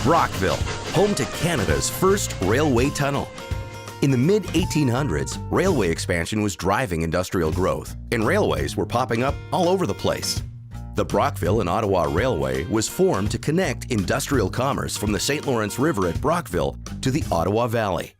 Brockville, home to Canada's first railway tunnel. In the mid-1800s, railway expansion was driving industrial growth, and railways were popping up all over the place. The Brockville and Ottawa Railway was formed to connect industrial commerce from the St. Lawrence River at Brockville to the Ottawa Valley.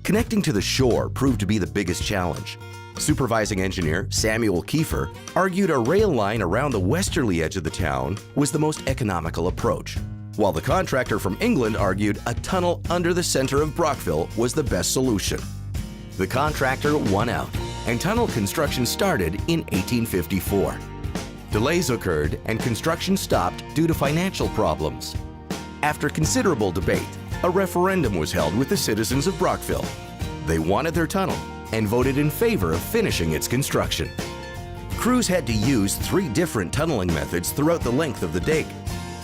Connecting to the shore proved to be the biggest challenge. Supervising engineer Samuel Kiefer argued a rail line around the westerly edge of the town was the most economical approach, while the contractor from England argued a tunnel under the center of Brockville was the best solution. The contractor won out, and tunnel construction started in 1854. Delays occurred and construction stopped due to financial problems. After considerable debate, a referendum was held with the citizens of Brockville. They wanted their tunnel and voted in favor of finishing its construction. Crews had to use 3 different tunneling methods throughout the length of the dig.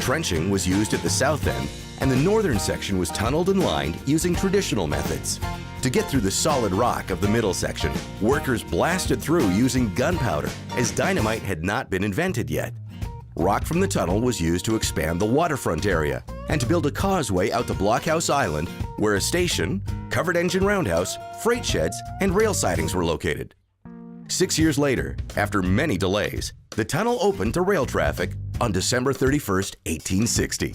Trenching was used at the south end, and the northern section was tunneled and lined using traditional methods. To get through the solid rock of the middle section, workers blasted through using gunpowder, as dynamite had not been invented yet. Rock from the tunnel was used to expand the waterfront area and to build a causeway out to Blockhouse Island, where a station, covered engine roundhouse, freight sheds, and rail sidings were located. 6 years later, after many delays, the tunnel opened to rail traffic on December 31, 1860.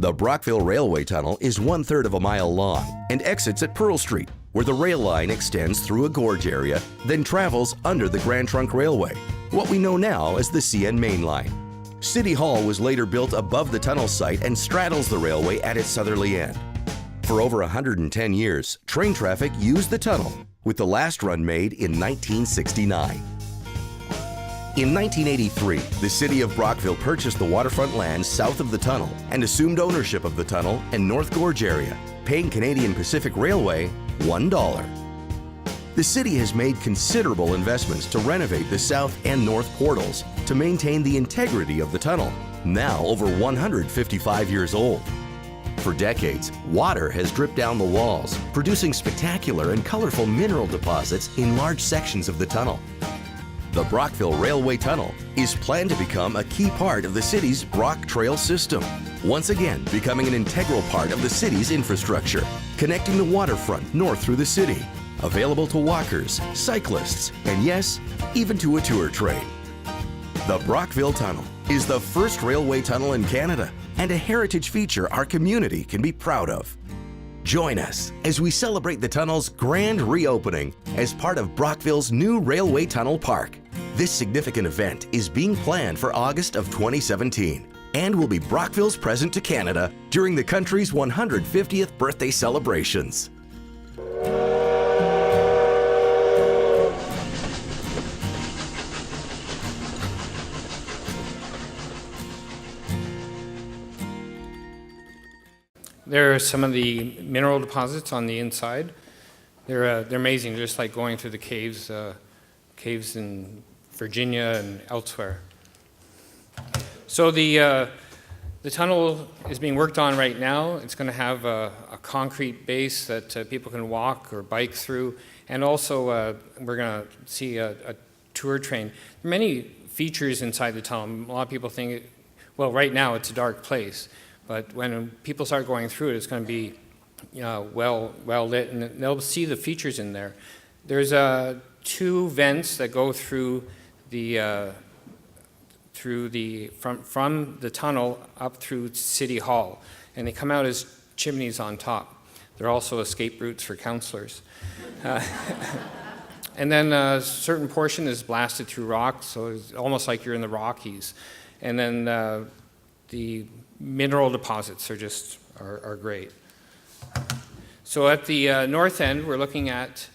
The Brockville Railway Tunnel is 1/3 of a mile long and exits at Pearl Street, where the rail line extends through a gorge area, then travels under the Grand Trunk Railway, what we know now as the CN Main Line. City Hall was later built above the tunnel site and straddles the railway at its southerly end. For over 110 years, train traffic used the tunnel, with the last run made in 1969. In 1983, the city of Brockville purchased the waterfront land south of the tunnel and assumed ownership of the tunnel and North Gorge area, paying Canadian Pacific Railway $1. The city has made considerable investments to renovate the south and north portals to maintain the integrity of the tunnel, now over 155 years old. For decades, water has dripped down the walls, producing spectacular and colorful mineral deposits in large sections of the tunnel. The Brockville Railway Tunnel is planned to become a key part of the city's Brock Trail system, once again becoming an integral part of the city's infrastructure, connecting the waterfront north through the city, available to walkers, cyclists, and yes, even to a tour train. The Brockville Tunnel is the first railway tunnel in Canada and a heritage feature our community can be proud of. Join us as we celebrate the tunnel's grand reopening as part of Brockville's new Railway Tunnel Park. This significant event is being planned for August of 2017 and will be Brockville's present to Canada during the country's 150th birthday celebrations. There are some of the mineral deposits on the inside. They're amazing, just like going through the caves in Virginia and elsewhere. So the tunnel is being worked on right now. It's going to have a concrete base that people can walk or bike through, and also we're going to see a tour train. There are many features inside the tunnel. A lot of people think, well, right now it's a dark place. But when people start going through it, it's going to be well lit, and they'll see the features in there. There's 2 vents that go through from the tunnel up through City Hall, and they come out as chimneys on top. They're also escape routes for councillors. And then a certain portion is blasted through rock, so it's almost like you're in the Rockies. And then the mineral deposits are great. So at the north end, we're looking at,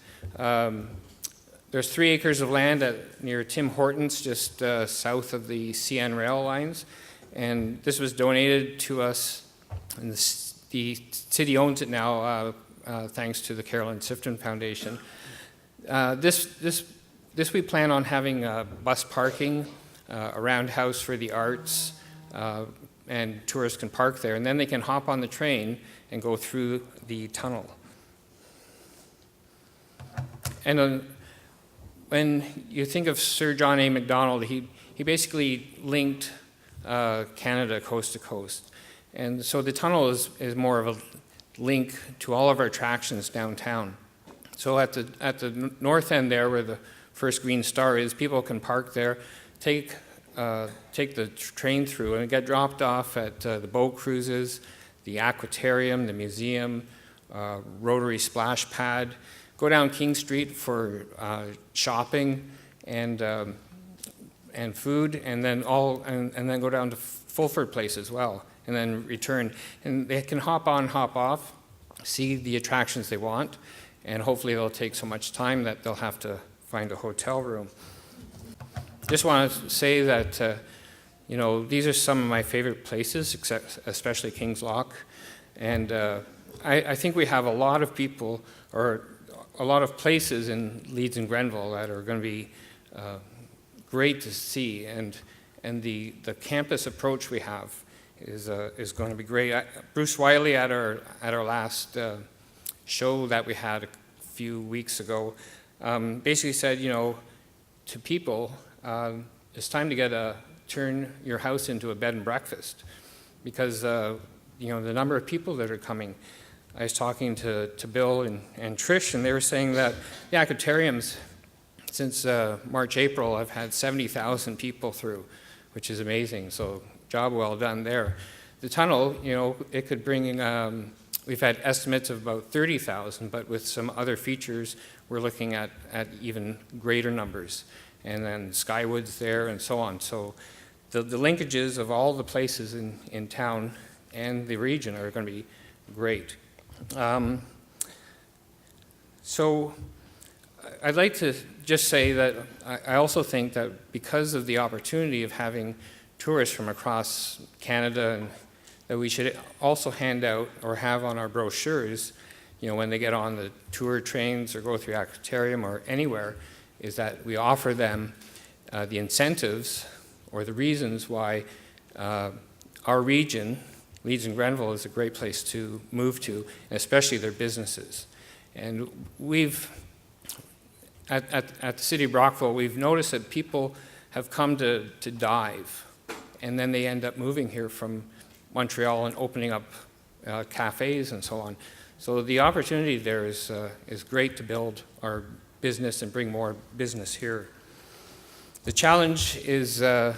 there's 3 acres of land near Tim Hortons, just south of the CN rail lines. And this was donated to us, and the city owns it now, thanks to the Carolyn Sifton Foundation. This we plan on having bus parking, a roundhouse for the arts, and tourists can park there, and then they can hop on the train and go through the tunnel. And when you think of Sir John A. Macdonald, he basically linked Canada coast to coast. And so the tunnel is more of a link to all of our attractions downtown. So at the north end there, where the first green star is, people can park there, take the train through and get dropped off at the boat cruises, the aquatorium, the museum, Rotary Splash Pad, go down King Street for shopping and food, and then then go down to Fulford Place as well, and then return. And they can hop on, hop off, see the attractions they want, and hopefully they'll take so much time that they'll have to find a hotel room. Just want to say that these are some of my favorite places, especially King's Lock, and I think we have a lot of people, or a lot of places in Leeds and Grenville that are going to be great to see, and the campus approach we have is going to be great. Bruce Wiley at our last show that we had a few weeks ago basically said, to people, it's time to turn your house into a bed and breakfast, because the number of people that are coming. I was talking to Bill and Trish, and they were saying that the aquatoriums, since March, April, I've had 70,000 people through, which is amazing. So job well done there. The tunnel, it could bring in, we've had estimates of about 30,000, but with some other features, we're looking at even greater numbers. And then Skywood's there and so on. So the linkages of all the places in town and the region are going to be great. So I'd like to just say that I also think that because of the opportunity of having tourists from across Canada, and that we should also hand out or have on our brochures, when they get on the tour trains or go through Aquatorium or anywhere, is that we offer them the incentives or the reasons why our region, Leeds and Grenville, is a great place to move to, and especially their businesses. And at the city of Brockville, we've noticed that people have come to dive, and then they end up moving here from Montreal and opening up cafes and so on. So the opportunity there is great to build our business and bring more business here. The challenge is, I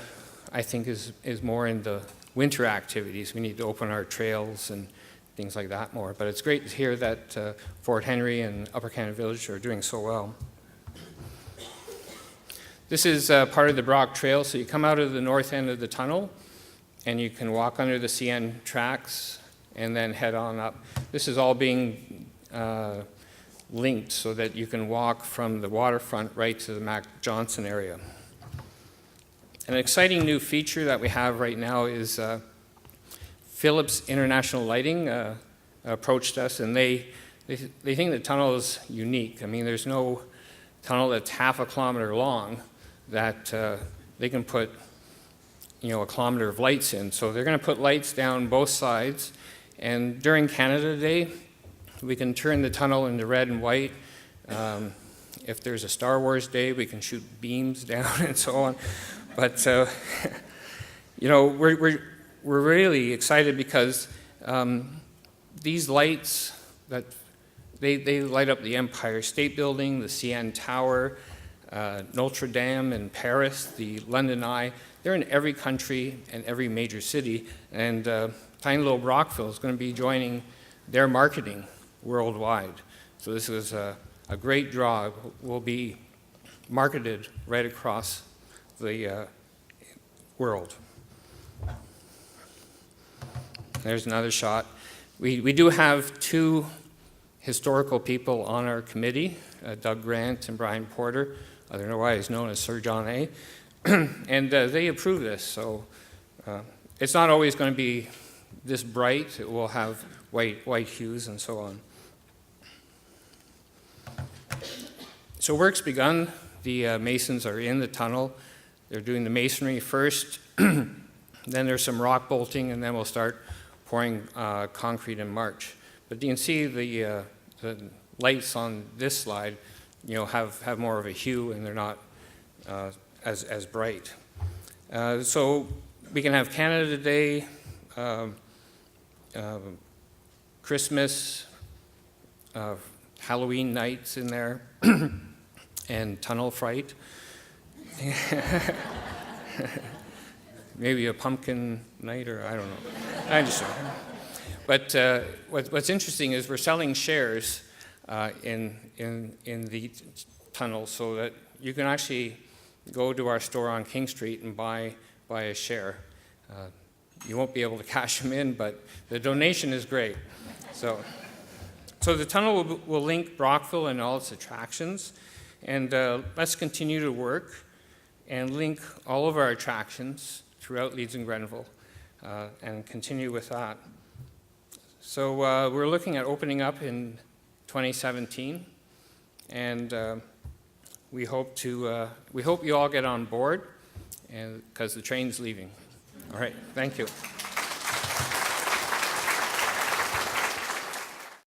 think, is more in the winter activities. We need to open our trails and things like that more. But it's great to hear that Fort Henry and Upper Canada Village are doing so well. This is part of the Brock Trail. So you come out of the north end of the tunnel, and you can walk under the CN tracks and then head on up. This is all being linked so that you can walk from the waterfront right to the Mac Johnson area. An exciting new feature that we have right now is Philips International Lighting approached us, and they think the tunnel is unique. I mean, there's no tunnel that's half a kilometer long that they can put a kilometer of lights in. So they're going to put lights down both sides, and during Canada Day, we can turn the tunnel into red and white. If there's a Star Wars Day, we can shoot beams down and so on. But we're really excited because these lights that they light up the Empire State Building, the CN Tower, Notre Dame in Paris, the London Eye. They're in every country and every major city, and tiny little Brockville is going to be joining their marketing worldwide. So this is a great draw. It will be marketed right across the world. There's another shot. We do have two historical people on our committee, Doug Grant and Brian Porter. I don't know why he's known as Sir John A. And they approve this, so it's not always going to be this bright. It will have white hues and so on. So work's begun. The masons are in the tunnel. They're doing the masonry first, then there's some rock bolting, and then we'll start pouring concrete in March. But you can see the lights on this slide, have more of a hue, and they're not as bright. So we can have Canada Day, Christmas, Halloween nights in there, and tunnel fright. Maybe a pumpkin night, or I don't know. I'm just joking. But what's interesting is we're selling shares in the tunnel, so that you can actually go to our store on King Street and buy a share. You won't be able to cash them in, but the donation is great. So the tunnel will link Brockville and all its attractions, and let's continue to work and link all of our attractions throughout Leeds and Grenville, and continue with that. So we're looking at opening up in 2017, and we hope you all get on board, and because the train's leaving. All right, thank you.